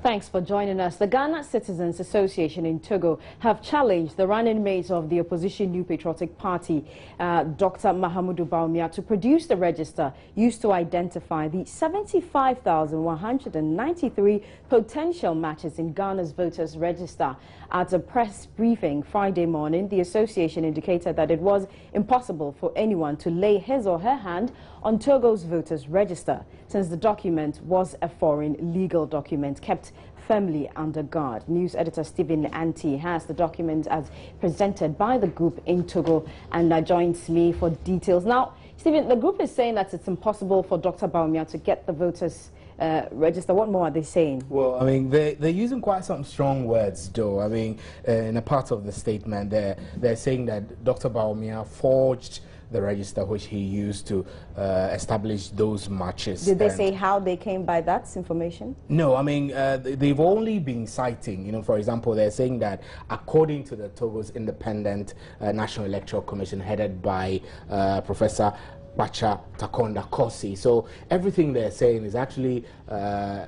Thanks for joining us. The Ghana Citizens Association in Togo have challenged the running mate of the opposition New Patriotic Party, Dr. Mahamudu Bawumia, to produce the register used to identify the 75,193 potential matches in Ghana's voters' register. At a press briefing Friday morning, the association indicated that it was impossible for anyone to lay his or her hand on Togo's voters' register, since the document was a foreign legal document kept firmly under guard. News editor Stephen Anti has the document as presented by the group in Togo and joins me for details. Now, Stephen, the group is saying that it's impossible for Dr. Bawumia to get the voters register. What more are they saying? Well, I mean, they're using quite some strong words, though. I mean, in a part of the statement, they're saying that Dr. Bawumia forged the register which he used to establish those matches. Did they say how they came by that information? No, I mean, they've only been citing, you know, for example, they're saying that according to the Togo's independent National Electoral Commission headed by Professor Bacha Takonda Kosi. So everything they're saying is actually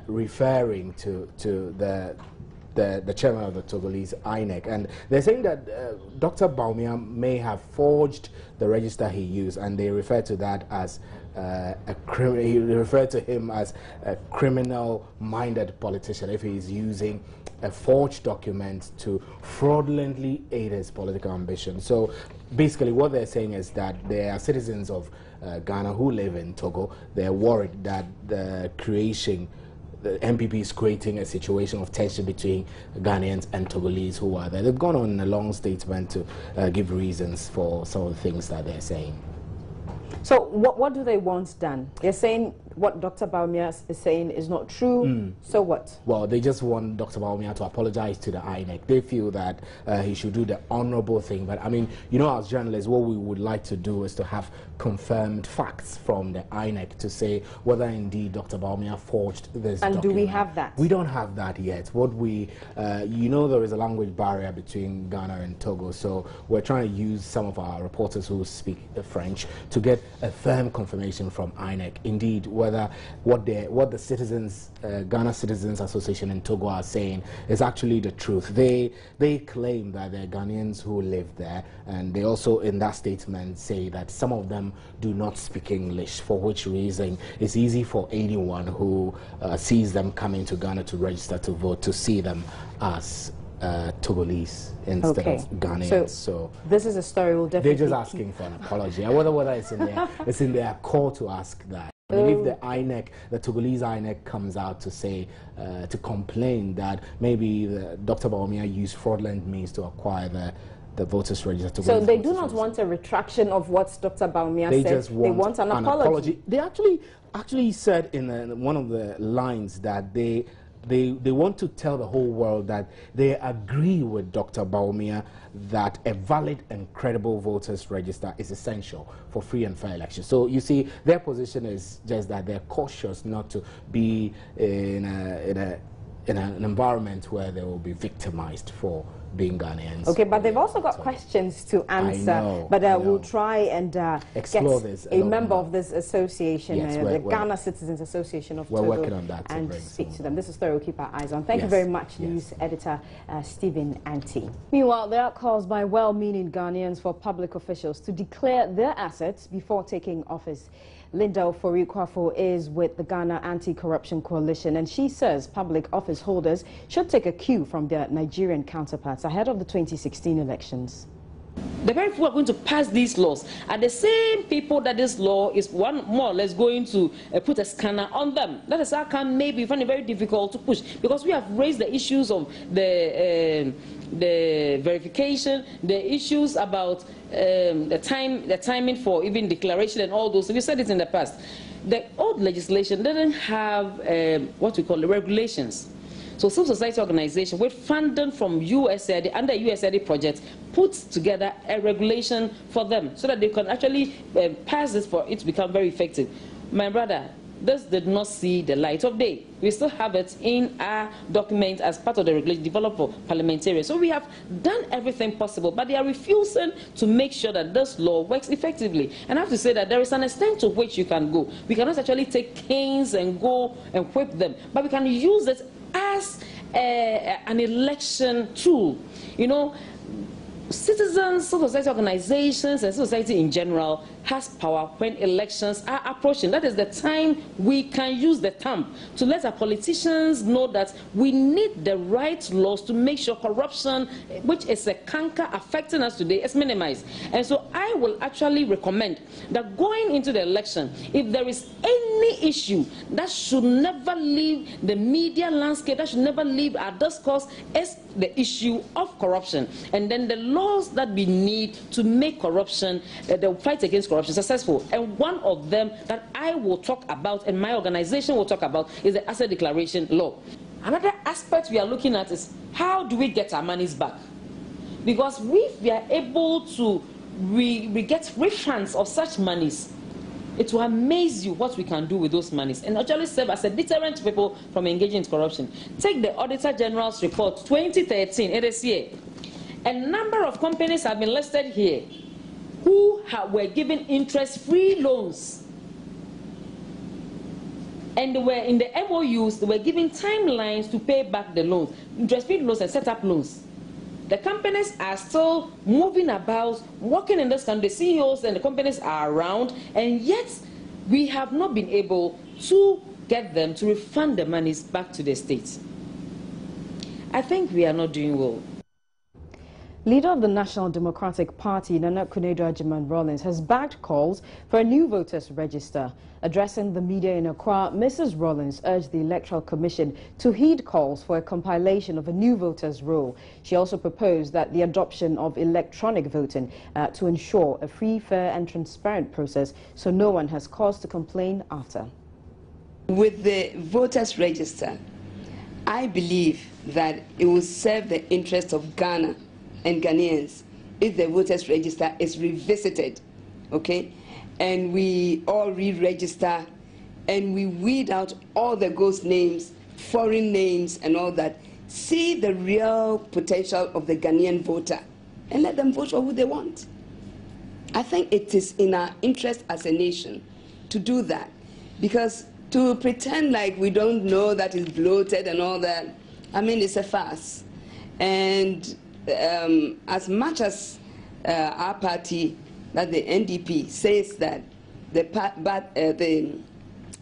referring to the chairman of the Togolese INEC, and they're saying that Dr. Bawumia may have forged the register he used, and they refer to that as he referred to him as a criminal-minded politician if he's using a forged document to fraudulently aid his political ambition. So basically what they're saying is that there are citizens of Ghana who live in Togo. They're worried that the MPP is creating a situation of tension between Ghanaians and Togolese who are there. They've gone on a long statement to give reasons for some of the things that they're saying. So what do they want done? They're saying what Dr. Bawumia is saying is not true. So what? Well, they just want Dr. Bawumia to apologize to the INEC. They feel that he should do the honorable thing. But I mean, you know, as journalists, what we would like to do is to have confirmed facts from the INEC to say whether indeed Dr. Bawumia forged this document. Do we have that? We don't have that yet. What we, you know, there is a language barrier between Ghana and Togo, so we're trying to use some of our reporters who speak French to get a firm confirmation from INEC. Indeed, whether what the citizens, Ghana Citizens Association in Togo are saying is actually the truth. They claim that they're Ghanaians who live there, and they also in that statement say that some of them do not speak English, for which reason it's easy for anyone who sees them coming to Ghana to register to vote to see them as Togolese instead of Ghanaians. So this is a story we'll definitely. They're just asking for an apology. Whether it's in their call to ask that. I mean, if the INEC, the Togolese INEC, comes out to say to complain that maybe Dr. Bawumia used fraudulent means to acquire the voters register. So they do not want a retraction of what Dr. Bawumia said. Just want they want an apology. They actually said in one of the lines that they want to tell the whole world that they agree with Dr. Bawumia that a valid and credible voters register is essential for free and fair elections. So you see, their position is just that they're cautious not to be in an environment where they will be victimized for being Ghanaians. Okay, but they've also got questions to answer. But we'll try and explore get this a member of this association, yes, the Ghana Citizens Association of Togo, working on that and speak to them. This is the story we'll keep our eyes on. Thank you very much, news editor Stephen Anti. Meanwhile, there are calls by well-meaning Ghanaians for public officials to declare their assets before taking office. Linda Ofori-Kwafo is with the Ghana Anti-Corruption Coalition, and she says public office holders should take a cue from their Nigerian counterparts ahead of the 2016 elections. The very people who are going to pass these laws are the same people that this law is more or less going to put a scanner on them. That is how come maybe you find it very difficult to push, because we have raised the issues of the verification, the issues about the timing for even declaration and all those. We said it in the past. The old legislation didn't have what we call the regulations. So civil society organization with funding from USAID under USAID projects puts together a regulation for them so that they can actually pass this for it to become very effective. My brother, this did not see the light of day. We still have it in our document as part of the regulation developed for parliamentarians. So we have done everything possible, but they are refusing to make sure that this law works effectively. And I have to say that there is an extent to which you can go. We cannot actually take canes and go and whip them, but we can use it as an election tool. You know, citizens, civil society organizations, and society in general has power when elections are approaching. That is the time we can use the thumb to let our politicians know that we need the right laws to make sure corruption, which is a canker affecting us today, is minimized. And so I will actually recommend that going into the election, if there is any issue that should never leave the media landscape, that should never leave our discourse, is the issue of corruption. And then the laws that we need to make corruption, the fight against corruption successful. And one of them that I will talk about and my organization will talk about is the asset declaration law. Another aspect we are looking at is how do we get our monies back? Because if we are able to we get refunds of such monies, it will amaze you what we can do with those monies and actually serve as a deterrent to people from engaging in corruption. Take the Auditor General's report 2013, it is here. A number of companies have been listed here who were given interest-free loans. And they were in the MOUs, they were given timelines to pay back the loans, interest-free loans and set-up loans. The companies are still moving about, working in this country. The CEOs and the companies are around, and yet we have not been able to get them to refund the monies back to the states. I think we are not doing well. Leader of the National Democratic Party, Nana Akufo-Addo Rawlings, has backed calls for a new voters register. Addressing the media in Accra, Mrs. Rawlings urged the Electoral Commission to heed calls for a compilation of a new voters roll. She also proposed that the adoption of electronic voting to ensure a free, fair and transparent process so no one has cause to complain after. With the voters register, I believe that it will serve the interests of Ghana and Ghanaians if the voters register is revisited, okay? And we all re-register and we weed out all the ghost names, foreign names and all that. See the real potential of the Ghanaian voter and let them vote for who they want. I think it is in our interest as a nation to do that, because to pretend like we don't know that it's bloated and all that, I mean, it's a farce. And as much as our party, that the NDP, says that the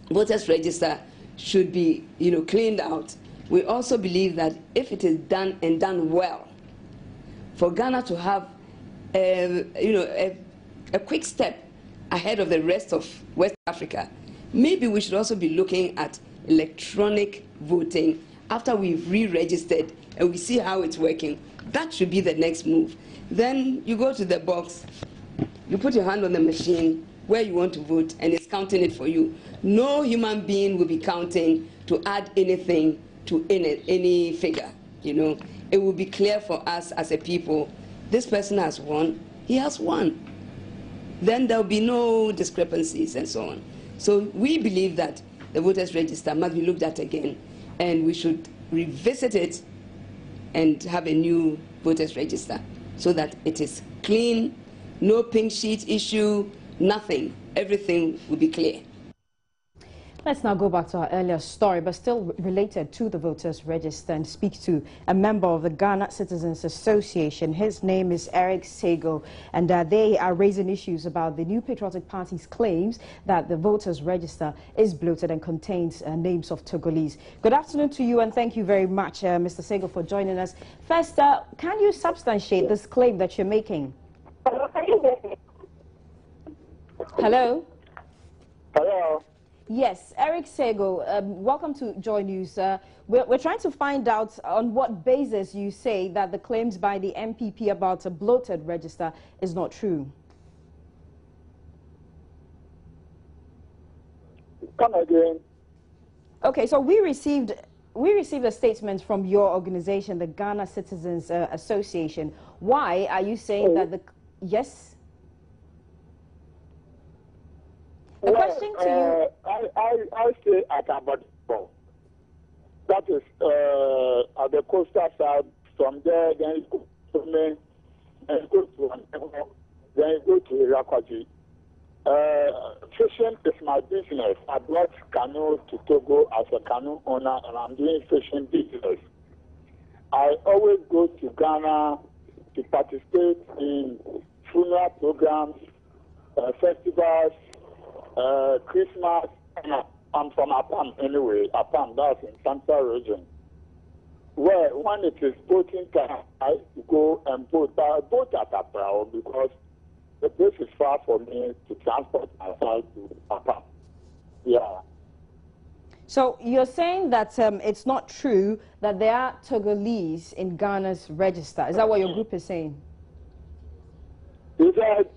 voters register should be, cleaned out, we also believe that if it is done and done well, for Ghana to have, a quick step ahead of the rest of West Africa, maybe we should also be looking at electronic voting after we've re-registered and we see how it's working. That should be the next move. Then you go to the box, you put your hand on the machine where you want to vote, and it's counting it for you. No human being will be counting to add anything to any figure. It will be clear for us as a people, this person has won, he has won. Then there'll be no discrepancies and so on. So we believe that the voters register must be looked at again, and we should revisit it and have a new voters register so that it is clean, no pink sheet issue, nothing. Everything will be clear. Let's now go back to our earlier story, but still related to the voters register, and speak to a member of the Ghana Citizens Association. His name is Eric Sego, and they are raising issues about the New Patriotic Party's claims that the voters register is bloated and contains names of Togolese. Good afternoon to you, and thank you very much, Mr. Sego, for joining us. First, can you substantiate this claim that you're making? Hello? Hello? Yes, Eric Sego, welcome to Joy News. We're trying to find out on what basis you say that the claims by the MPP about a bloated register is not true. Come again. Okay, so we received a statement from your organization, the Ghana Citizens Association. Why are you saying that the... Yes? A question to you. I stay at Abadabo. That is at the coastal side. From there, then you go to Maine, and you go to Anteho, then you go to Irakwaji. fishing is my business. I brought canoe to Togo as a canoe owner, and I'm doing fishing business. I always go to Ghana to participate in funeral programs, festivals, Christmas. I'm from Apam anyway. Apam, that's in Central region. Where when it is boating time, I go and boat. But I boat at Apam because the place is far for me to transport myself to Apam. Yeah. So you're saying that it's not true that there are Togolese in Ghana's register. Is that what your group is saying? Is that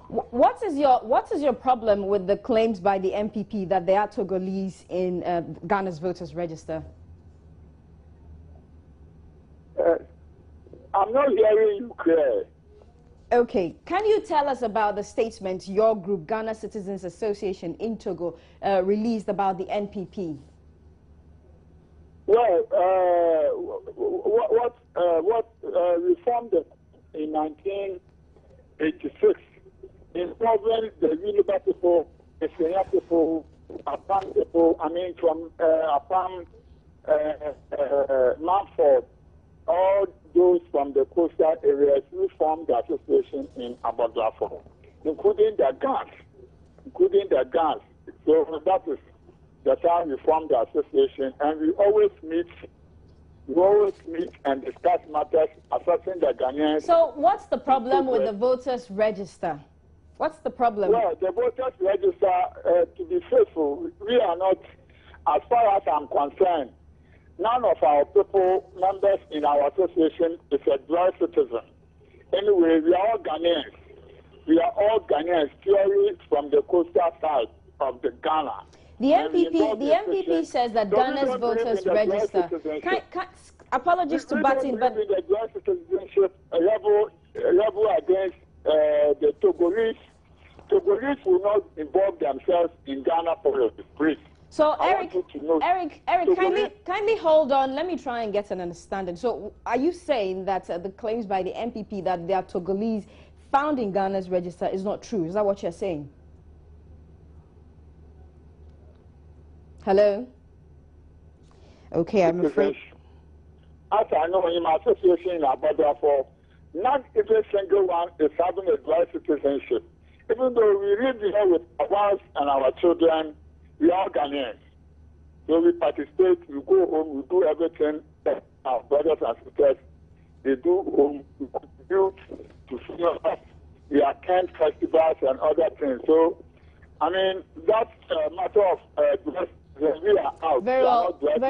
What is your problem with the claims by the MPP that there are Togolese in Ghana's voters register? I'm not hearing you clear. Okay, can you tell us about the statement your group, Ghana Citizens Association in Togo, released about the NPP? Well, what reformed in 1986 involving the Yoruba people, the Senya people, Apam people, I mean from Apam, Manford, all those from the coastal areas who formed the association in Abadlafo, including the gangs. So that is the time we formed the association, and we always meet and discuss matters affecting the Ghanaians. So what's the problem with the voters register? What's the problem? Well, the voters register, to be faithful, we are not, as far as I'm concerned, none of our people, members in our association, is a dual citizen. Anyway, we are all Ghanaians. We are all Ghanaians, purely from the coastal side of the Ghana. The MPP says that Ghana's voters register. Apologies to Batin, but the dual citizenship level against the Togolese. Togolese will not involve themselves in Ghana politics. Please. So Eric, kindly hold on. Let me try and get an understanding. So are you saying that the claims by the MPP that there are Togolese found in Ghana's register is not true? Is that what you're saying? Hello? Okay, I'm afraid. As I know, in my association in Abadafo, not even a single one is having a dual citizenship. Even though we live here with our wives and our children, we are Ghanaians. So we participate, we go home, we do everything that our brothers and sisters, they do home, we contribute to funerals, we attend festivals and other things. So, I mean, that's a matter of we are out. Very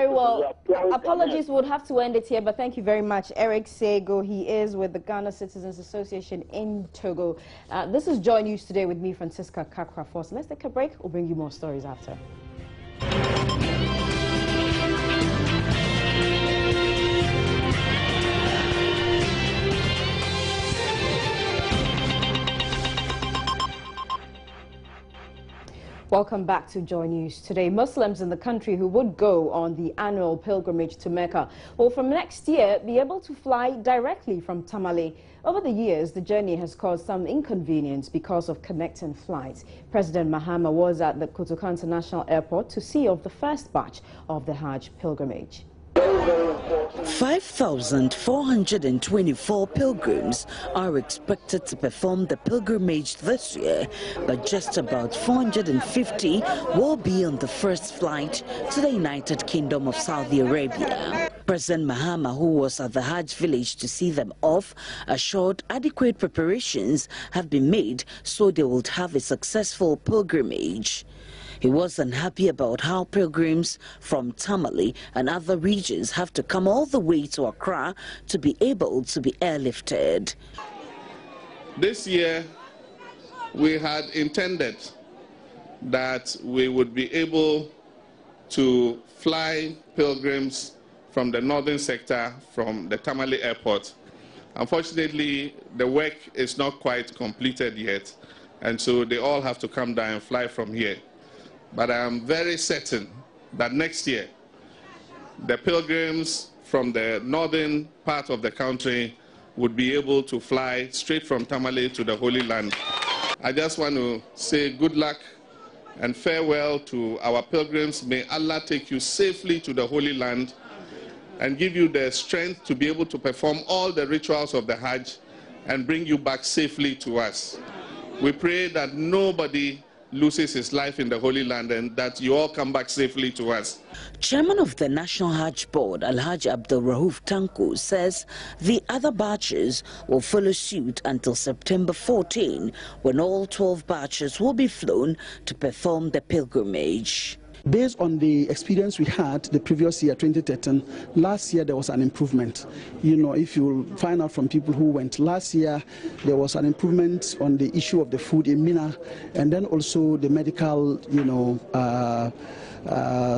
well. Apologies, we'll have to end it here, but thank you very much. Eric Sego, he is with the Ghana Citizens Association in Togo. This is Joy News Today with me, Francisca Kakra-Foss. Let's take a break. We'll bring you more stories after. Welcome back to Joy News Today. Muslims in the country who would go on the annual pilgrimage to Mecca will from next year be able to fly directly from Tamale. Over the years, the journey has caused some inconvenience because of connecting flights. President Mahama was at the Kotoka International Airport to see of the first batch of the Hajj pilgrimage. 5,424 pilgrims are expected to perform the pilgrimage this year, but just about 450 will be on the first flight to the United Kingdom of Saudi Arabia. President Mahama, who was at the Hajj village to see them off, assured adequate preparations have been made so they will have a successful pilgrimage. He was unhappy about how pilgrims from Tamale and other regions have to come all the way to Accra to be able to be airlifted. This year, we had intended that we would be able to fly pilgrims from the northern sector from the Tamale airport. Unfortunately, the work is not quite completed yet, and so they all have to come down and fly from here. But I am very certain that next year, the pilgrims from the northern part of the country would be able to fly straight from Tamale to the Holy Land. I just want to say good luck and farewell to our pilgrims. May Allah take you safely to the Holy Land and give you the strength to be able to perform all the rituals of the Hajj and bring you back safely to us. We pray that nobody loses his life in the Holy Land and that you all come back safely to us. Chairman of the National Hajj Board, Alhaji Abdul Rauf Tanku, says the other batches will follow suit until September 14, when all 12 batches will be flown to perform the pilgrimage. Based on the experience we had the previous year, 2013, last year there was an improvement. You know, if you find out from people who went last year, there was an improvement on the issue of the food in Mina, and then also the medical,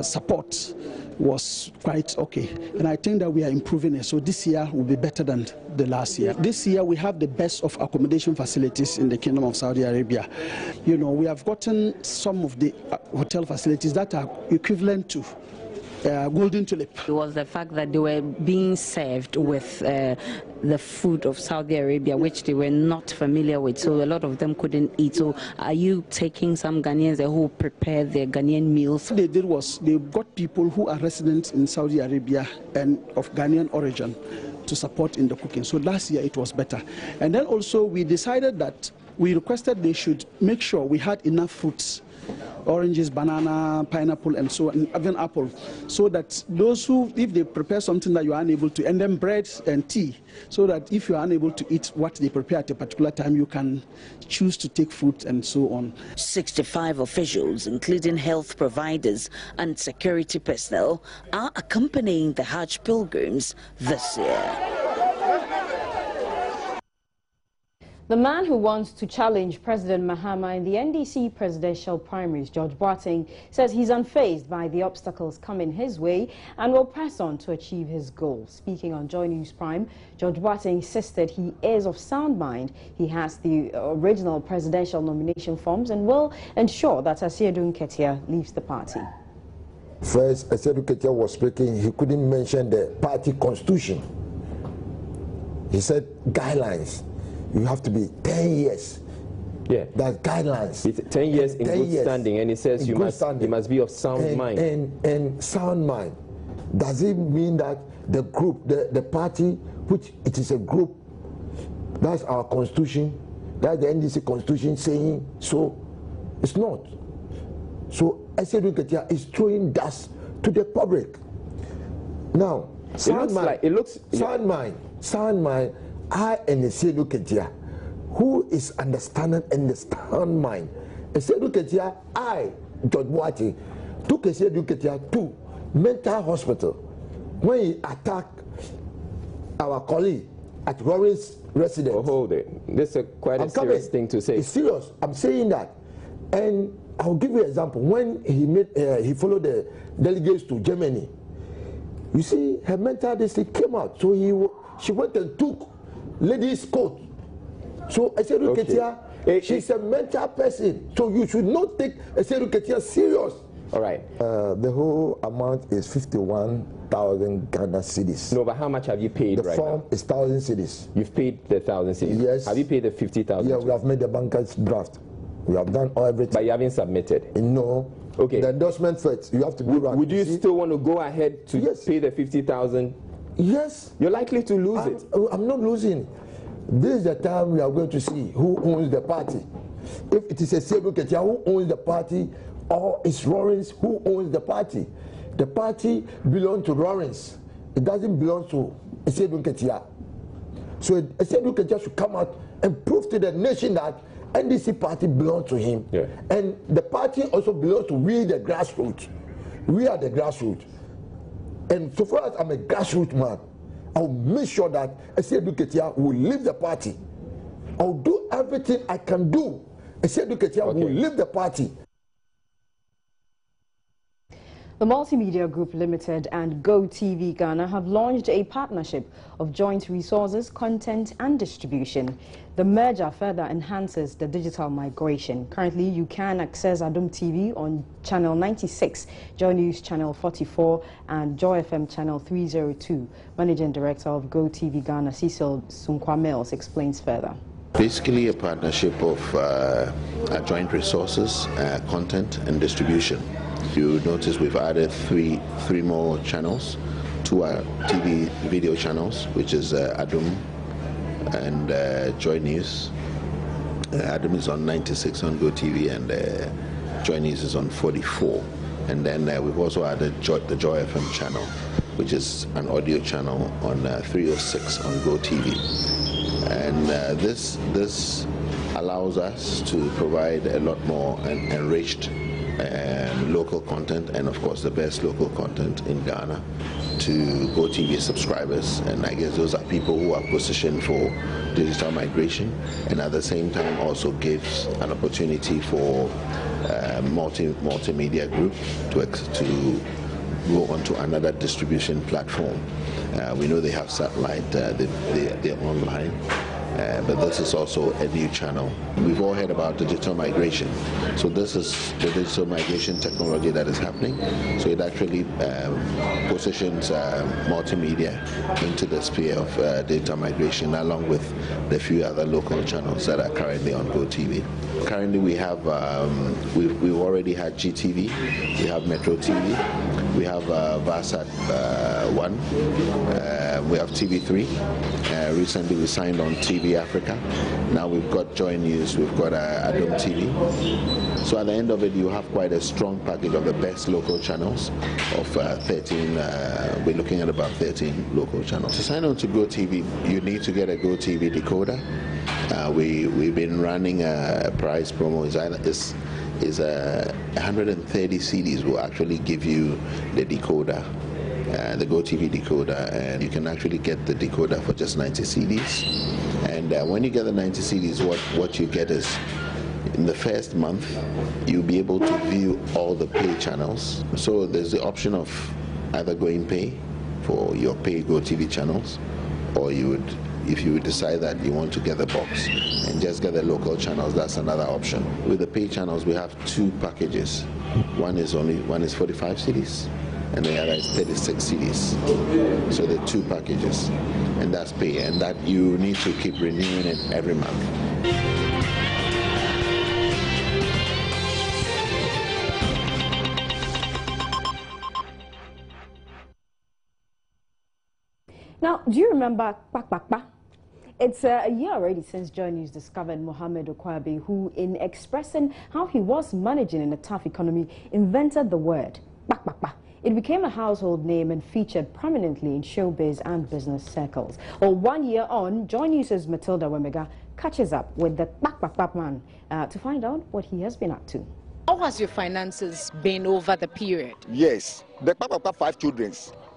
support was quite okay. And I think that we are improving it. So this year will be better than the last year. This year we have the best of accommodation facilities in the Kingdom of Saudi Arabia. You know, we have gotten some of the hotel facilities that are equivalent to Golden Tulip. It was the fact that they were being served with the food of Saudi Arabia, which they were not familiar with, so a lot of them couldn't eat. So are you taking some Ghanaians who prepare their Ghanaian meals? What they did was they got people who are residents in Saudi Arabia and of Ghanaian origin to support in the cooking. So last year it was better. And then also we decided that we requested they should make sure we had enough fruits, oranges, banana, pineapple, and so on, even apple, so that those who, if they prepare something that you are unable to, and then bread and tea, so that if you are unable to eat what they prepare at a particular time, you can choose to take fruit and so on. 65 officials, including health providers and security personnel, are accompanying the Hajj pilgrims this year. The man who wants to challenge President Mahama in the NDC presidential primaries, George Boateng, says he's unfazed by the obstacles coming his way and will press on to achieve his goal. Speaking on Joy News Prime, George Boateng insisted he is of sound mind. He has the original presidential nomination forms and will ensure that Asiedu Nketia leaves the party. First, Asiedu Nketia was speaking, he couldn't mention the party constitution. He said guidelines. You have to be 10 years. Yeah. That's guidelines. It's 10 years in good standing, and it says you must be of sound mind. And sound mind. Does it mean that the group, the party, which it is a group, that's our constitution, that's the NDC constitution saying so? It's not. So Asiedu Nketia is throwing dust to the public. Now, sound mind. I and Asiedu Nketia, who is understanding and the sound mind. Asiedu Nketia, I, George Boateng, took Asiedu Nketia to mental hospital when he attacked our colleague at Rory's residence. Oh, hold it. This is quite a serious thing to say. It's serious. I'm saying that. And I'll give you an example. When he followed the delegates to Germany, you see, her mental district came out. So she went and took ladies' coat. So Asiedu Nketia, she's a mental person. So you should not take Asiedu Nketia serious. All right. The whole amount is 51,000 Ghana cedis. No, but how much have you paid right now? The form is 1,000 cedis. You've paid the 1,000 cedis? Yes. Have you paid the 50,000? Yeah, we have made the banker's draft. We have done everything. But you haven't submitted? No. Okay. The endorsement first, you have to do that. Would you still want to go ahead to pay the 50,000? Yes. You're likely to lose it. I'm not losing. This is the time we are going to see who owns the party. If it is Asiedu Nketia who owns the party, or it's Lawrence who owns the party. The party belongs to Lawrence. It doesn't belong to Asiedu Nketia. So Asiedu Nketia should come out and prove to the nation that NDC party belongs to him. Yeah. And the party also belongs to we, the grassroots. We are the grassroots. And so far as I'm a grassroots man, I'll make sure that Asiedu Nketia will leave the party. I'll do everything I can do. Asiedu Nketia will leave the party. The Multimedia Group Limited and Go TV Ghana have launched a partnership of joint resources, content and distribution. The merger further enhances the digital migration. Currently, you can access Adom TV on channel 96, Joy News channel 44 and Joy FM channel 302. Managing Director of Go TV Ghana, Cecil Sunkwamels, explains further. Basically a partnership of joint resources, content and distribution. You notice we've added three more channels. 2 are TV video channels, which is Adum and Joy News. Adum is on 96 on GoTV and Joy News is on 44. And then we've also added the Joy FM channel, which is an audio channel on 306 on GoTV. And this allows us to provide a lot more enriched local content, and of course the best local content in Ghana to GoTV subscribers. And I guess those are people who are positioned for digital migration, and at the same time also gives an opportunity for multimedia group to go onto another distribution platform. We know they have satellite, they're online, but this is also a new channel. We've all heard about digital migration. So this is the digital migration technology that is happening. So it actually positions multimedia into the sphere of data migration, along with the few other local channels that are currently on GoTV. Currently we have, we've already had GTV, we have Metro TV, we have Varsat 1, we have TV3. Recently we signed on TV Africa. Now we've got Joy News, we've got Adum TV. So at the end of it, you have quite a strong package of the best local channels of 13. We're looking at about 13 local channels. To sign on to GoTV, you need to get a GoTV decoder. We've been running a price promo. Is 130 CDs will actually give you the decoder, the GoTV decoder, and you can actually get the decoder for just 90 CDs. And when you get the 90 CDs, what you get is, in the first month, you'll be able to view all the pay channels. So there's the option of either going pay for your pay GoTV channels, or you would, if you would decide that you want to get the box and just get the local channels, that's another option. With the pay channels, we have 2 packages. One is 45 CDs, and the other is 36 CDs. So the 2 packages, and that's pay, and that you need to keep renewing it every month. Now, do you remember Kpakpakpa? It's a year already since Joy News discovered Mohammed Okwabi, who, in expressing how he was managing in a tough economy, invented the word Kpakpakpa. It became a household name and featured prominently in showbiz and business circles. Well, 1 year on, Joy News' Matilda Wemega catches up with the Kpakpakpa man to find out what he has been up to. How has your finances been over the period? Yes, the Kpakpakpa 5 children.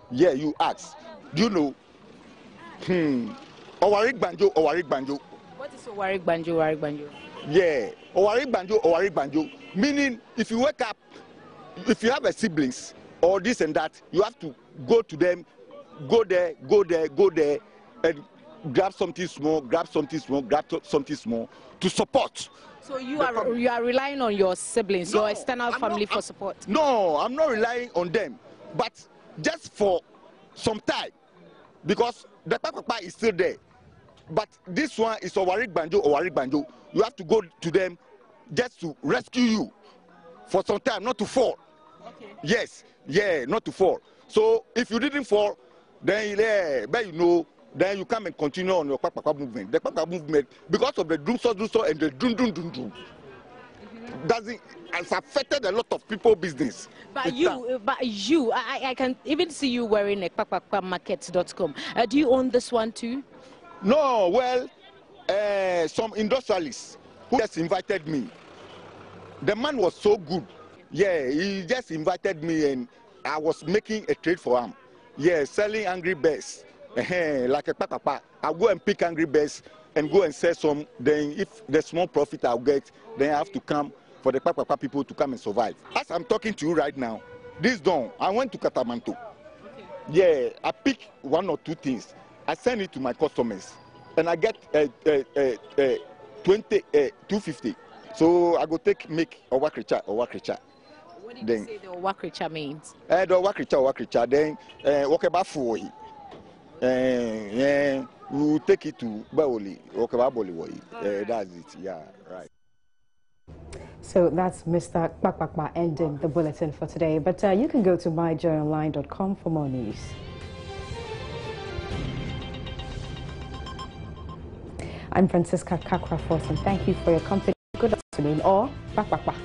Yeah, you ask. Do you know? Owarik Banjo. What is Owarik Banjo? Yeah, Owarik Banjo. Meaning, if you wake up, if you have a siblings or this and that, you have to go to them, go there, and grab something small to support. So you are relying on your siblings, your external family for support? No, I'm not relying on them, but just for some time, because the Kpakpakpa is still there. But this one is Owarik Banjo. You have to go to them just to rescue you for some time, not to fall. Okay. Yes, yeah, not to fall. So if you didn't fall, then then you come and continue on your Kpakpakpa movement. The Kpakpakpa movement, because of the doom and the doom, has affected a lot of people business. But I can even see you wearing a kpakpakpamarket.com. Do you own this one too? No, well, some industrialists who just invited me. The man was so good. Yeah, he just invited me and I was making a trade for him. Yeah, selling Angry Birds. Like a Kpakpakpa. I'll go and pick Angry Birds and go and sell some. Then if the small profit I'll get, then I have to come for the Kpakpakpa people to come and survive. As I'm talking to you right now, this dawn, I went to Katamanto. Okay. Yeah, I pick 1 or 2 things. I send it to my customers, and I get 250. So I go make Owakricha. What did you say the Owakricha means? The Owakricha. Then Wakeba Fuohi. we will take it to Baoli or Kababoli. That's it. Yeah, right. So that's Mr. Kpakpakpa ending the bulletin for today. But you can go to myjoyonline.com for more news. I'm Francisca Kakra Forson. Thank you for your company. Good afternoon or Kpakpakpa.